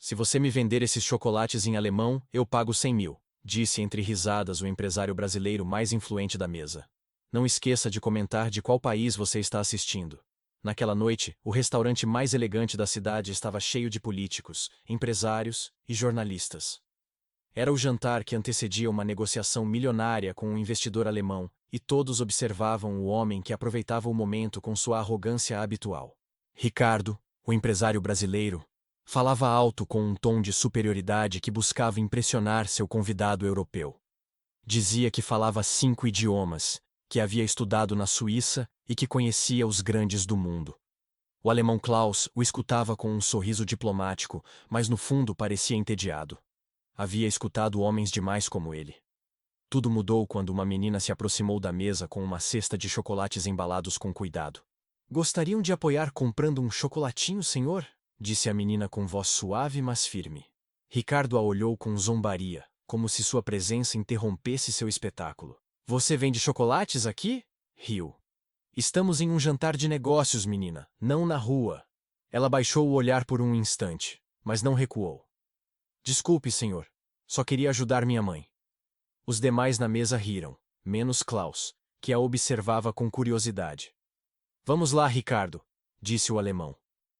Se você me vender esses chocolates em alemão, eu pago 100.000, disse entre risadas o empresário brasileiro mais influente da mesa. Não esqueça de comentar de qual país você está assistindo. Naquela noite, o restaurante mais elegante da cidade estava cheio de políticos, empresários e jornalistas. Era o jantar que antecedia uma negociação milionária com um investidor alemão, e todos observavam o homem que aproveitava o momento com sua arrogância habitual. Ricardo, o empresário brasileiro, falava alto com um tom de superioridade que buscava impressionar seu convidado europeu. Dizia que falava 5 idiomas, que havia estudado na Suíça e que conhecia os grandes do mundo. O alemão Klaus o escutava com um sorriso diplomático, mas no fundo parecia entediado. Havia escutado homens demais como ele. Tudo mudou quando uma menina se aproximou da mesa com uma cesta de chocolates embalados com cuidado. "Gostariam de apoiar comprando um chocolatinho, senhor?" disse a menina com voz suave mas firme. Ricardo a olhou com zombaria, como se sua presença interrompesse seu espetáculo. "Você vende chocolates aqui?" riu. "Estamos em um jantar de negócios, menina, não na rua." Ela baixou o olhar por um instante, mas não recuou. "Desculpe, senhor. Só queria ajudar minha mãe." Os demais na mesa riram, menos Klaus, que a observava com curiosidade. "Vamos lá, Ricardo", disse o alemão.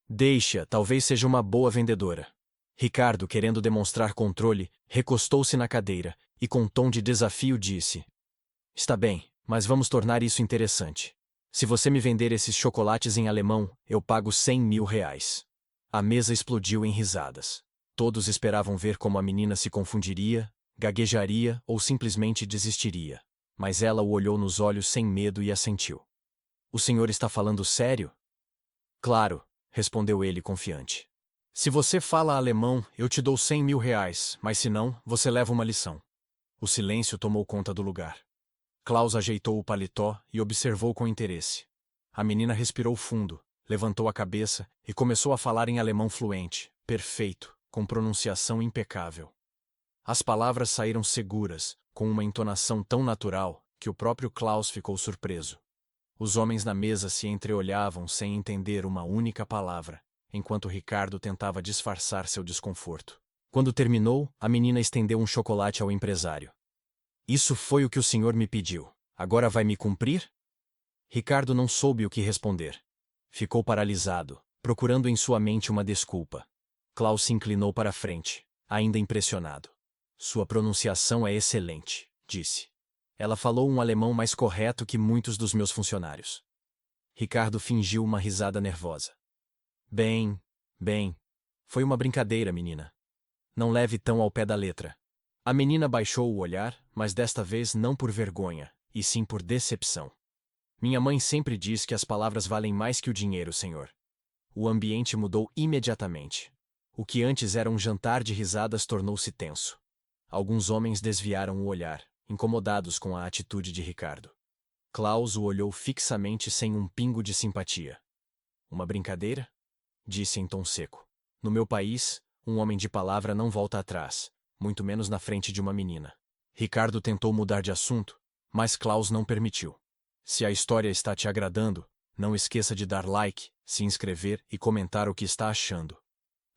"Deixe-a, talvez seja uma boa vendedora." Ricardo, querendo demonstrar controle, recostou-se na cadeira e com tom de desafio disse: "Está bem, mas vamos tornar isso interessante. Se você me vender esses chocolates em alemão, eu pago 100.000 reais." A mesa explodiu em risadas. Todos esperavam ver como a menina se confundiria, gaguejaria ou simplesmente desistiria. Mas ela o olhou nos olhos sem medo e assentiu. "O senhor está falando sério?" "Claro", respondeu ele confiante. "Se você fala alemão, eu te dou 100.000 reais, mas se não, você leva uma lição." O silêncio tomou conta do lugar. Klaus ajeitou o paletó e observou com interesse. A menina respirou fundo, levantou a cabeça e começou a falar em alemão fluente, perfeito, com pronunciação impecável. As palavras saíram seguras, com uma entonação tão natural que o próprio Klaus ficou surpreso. Os homens na mesa se entreolhavam sem entender uma única palavra, enquanto Ricardo tentava disfarçar seu desconforto. Quando terminou, a menina estendeu um chocolate ao empresário. "Isso foi o que o senhor me pediu. Agora vai me cumprir?" Ricardo não soube o que responder. Ficou paralisado, procurando em sua mente uma desculpa. Klaus se inclinou para a frente, ainda impressionado. "Sua pronunciação é excelente", disse. "Ela falou um alemão mais correto que muitos dos meus funcionários." Ricardo fingiu uma risada nervosa. Bem, foi uma brincadeira, menina. Não leve tão ao pé da letra." A menina baixou o olhar, mas desta vez não por vergonha, e sim por decepção. "Minha mãe sempre diz que as palavras valem mais que o dinheiro, senhor." O ambiente mudou imediatamente. O que antes era um jantar de risadas tornou-se tenso. Alguns homens desviaram o olhar, incomodados com a atitude de Ricardo. Klaus o olhou fixamente sem um pingo de simpatia. "Uma brincadeira?" disse em tom seco. "No meu país, um homem de palavra não volta atrás, muito menos na frente de uma menina." Ricardo tentou mudar de assunto, mas Klaus não permitiu. "Se a história está te agradando, não esqueça de dar like, se inscrever e comentar o que está achando."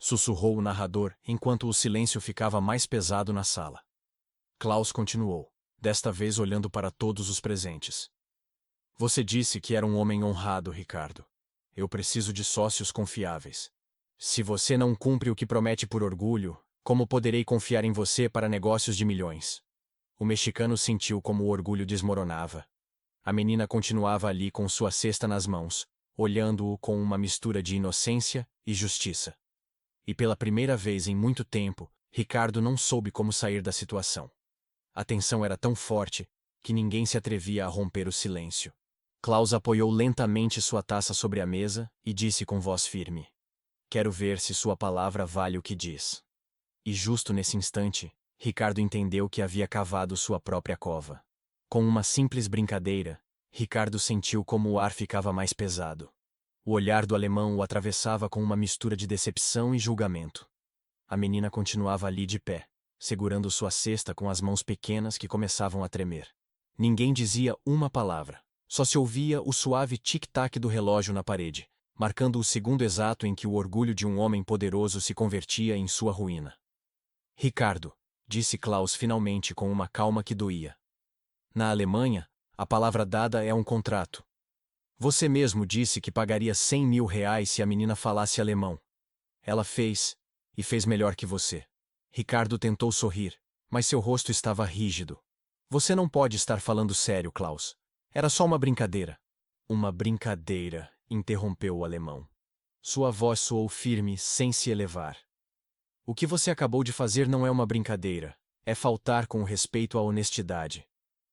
Sussurrou o narrador enquanto o silêncio ficava mais pesado na sala. Klaus continuou, desta vez olhando para todos os presentes. "Você disse que era um homem honrado, Ricardo. Eu preciso de sócios confiáveis. Se você não cumpre o que promete por orgulho, como poderei confiar em você para negócios de milhões?" O mexicano sentiu como o orgulho desmoronava. A menina continuava ali com sua cesta nas mãos, olhando-o com uma mistura de inocência e justiça. E pela primeira vez em muito tempo, Ricardo não soube como sair da situação. A tensão era tão forte que ninguém se atrevia a romper o silêncio. Klaus apoiou lentamente sua taça sobre a mesa e disse com voz firme: "Quero ver se sua palavra vale o que diz." E justo nesse instante, Ricardo entendeu que havia cavado sua própria cova. Com uma simples brincadeira, Ricardo sentiu como o ar ficava mais pesado. O olhar do alemão o atravessava com uma mistura de decepção e julgamento. A menina continuava ali de pé, segurando sua cesta com as mãos pequenas que começavam a tremer. Ninguém dizia uma palavra, só se ouvia o suave tic-tac do relógio na parede, marcando o segundo exato em que o orgulho de um homem poderoso se convertia em sua ruína. Ricardo, disse Klaus finalmente com uma calma que doía. Na Alemanha, a palavra dada é um contrato. Você mesmo disse que pagaria 100 mil reais se a menina falasse alemão. Ela fez, e fez melhor que você. Ricardo tentou sorrir, mas seu rosto estava rígido. Você não pode estar falando sério, Klaus. Era só uma brincadeira. Uma brincadeira, interrompeu o alemão. Sua voz soou firme, sem se elevar. O que você acabou de fazer não é uma brincadeira. É faltar com o respeito à honestidade.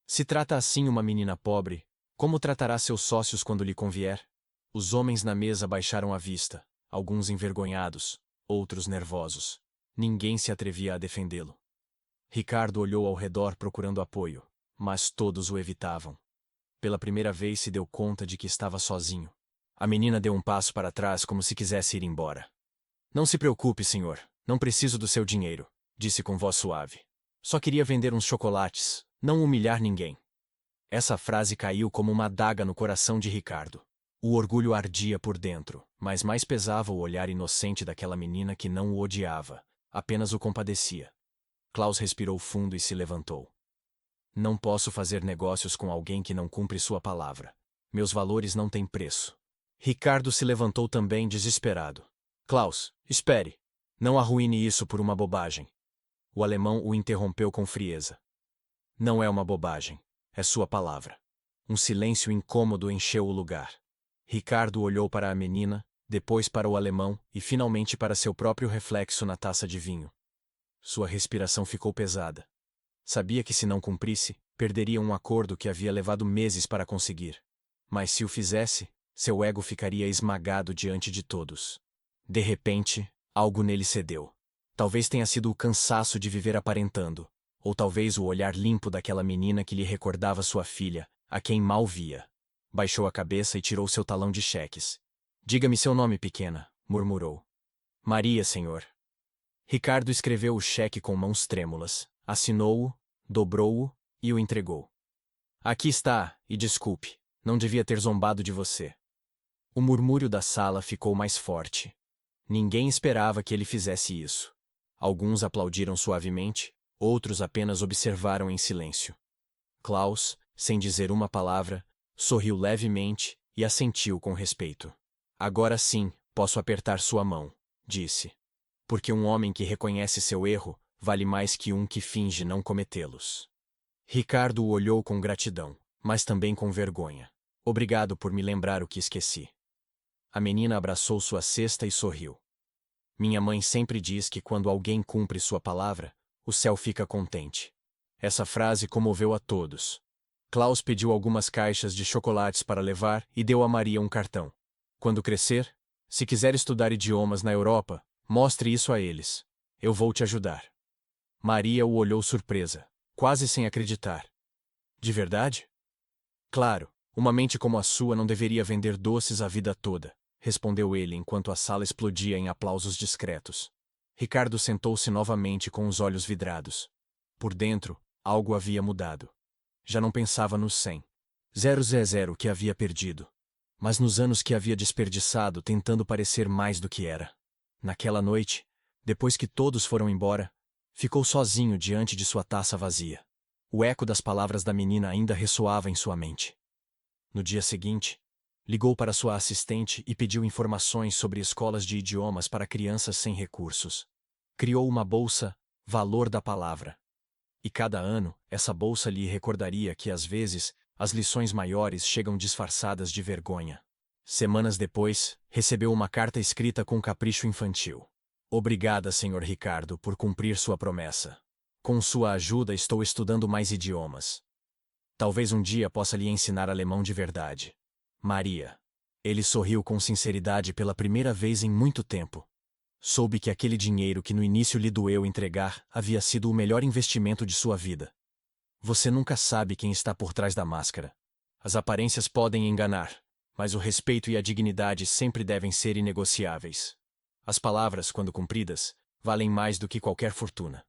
Se trata assim uma menina pobre, como tratará seus sócios quando lhe convier? Os homens na mesa baixaram a vista, alguns envergonhados, outros nervosos. Ninguém se atrevia a defendê-lo. Ricardo olhou ao redor procurando apoio, mas todos o evitavam. Pela primeira vez se deu conta de que estava sozinho. A menina deu um passo para trás como se quisesse ir embora. Não se preocupe, senhor. Não preciso do seu dinheiro, disse com voz suave. Só queria vender uns chocolates, não humilhar ninguém. Essa frase caiu como uma adaga no coração de Ricardo. O orgulho ardia por dentro, mas mais pesava o olhar inocente daquela menina que não o odiava, apenas o compadecia. Klaus respirou fundo e se levantou. Não posso fazer negócios com alguém que não cumpre sua palavra. Meus valores não têm preço. Ricardo se levantou também, desesperado. Klaus, espere. Não arruine isso por uma bobagem. O alemão o interrompeu com frieza. Não é uma bobagem. É sua palavra. Um silêncio incômodo encheu o lugar. Ricardo olhou para a menina, depois para o alemão e finalmente para seu próprio reflexo na taça de vinho. Sua respiração ficou pesada. Sabia que se não cumprisse, perderia um acordo que havia levado meses para conseguir. Mas se o fizesse, seu ego ficaria esmagado diante de todos. De repente, algo nele cedeu. Talvez tenha sido o cansaço de viver aparentando, ou talvez o olhar limpo daquela menina que lhe recordava sua filha, a quem mal via. Baixou a cabeça e tirou seu talão de cheques. Diga-me seu nome, pequena, murmurou. Maria, senhor. Ricardo escreveu o cheque com mãos trêmulas, assinou-o, dobrou-o e o entregou. Aqui está, e desculpe, não devia ter zombado de você. O murmúrio da sala ficou mais forte. Ninguém esperava que ele fizesse isso. Alguns aplaudiram suavemente, outros apenas observaram em silêncio. Klaus, sem dizer uma palavra, sorriu levemente e assentiu com respeito. Agora sim, posso apertar sua mão, disse. Porque um homem que reconhece seu erro vale mais que um que finge não cometê-los. Ricardo o olhou com gratidão, mas também com vergonha. Obrigado por me lembrar o que esqueci. A menina abraçou sua cesta e sorriu. Minha mãe sempre diz que quando alguém cumpre sua palavra, o céu fica contente. Essa frase comoveu a todos. Klaus pediu algumas caixas de chocolates para levar e deu a Maria um cartão. Quando crescer, se quiser estudar idiomas na Europa, mostre isso a eles. Eu vou te ajudar. Maria o olhou surpresa, quase sem acreditar. De verdade? Claro, uma mente como a sua não deveria vender doces a vida toda, respondeu ele enquanto a sala explodia em aplausos discretos. Ricardo sentou-se novamente com os olhos vidrados. Por dentro, algo havia mudado. Já não pensava nos 100 que havia perdido, mas nos anos que havia desperdiçado tentando parecer mais do que era. Naquela noite, depois que todos foram embora, ficou sozinho diante de sua taça vazia. O eco das palavras da menina ainda ressoava em sua mente. No dia seguinte, ligou para sua assistente e pediu informações sobre escolas de idiomas para crianças sem recursos. Criou uma bolsa, Valor da Palavra. E cada ano, essa bolsa lhe recordaria que, às vezes, as lições maiores chegam disfarçadas de vergonha. Semanas depois, recebeu uma carta escrita com capricho infantil. Obrigada, Sr. Ricardo, por cumprir sua promessa. Com sua ajuda estou estudando mais idiomas. Talvez um dia possa lhe ensinar alemão de verdade. Maria. Ele sorriu com sinceridade pela primeira vez em muito tempo. Soube que aquele dinheiro que no início lhe doeu entregar havia sido o melhor investimento de sua vida. Você nunca sabe quem está por trás da máscara. As aparências podem enganar, mas o respeito e a dignidade sempre devem ser inegociáveis. As palavras, quando cumpridas, valem mais do que qualquer fortuna.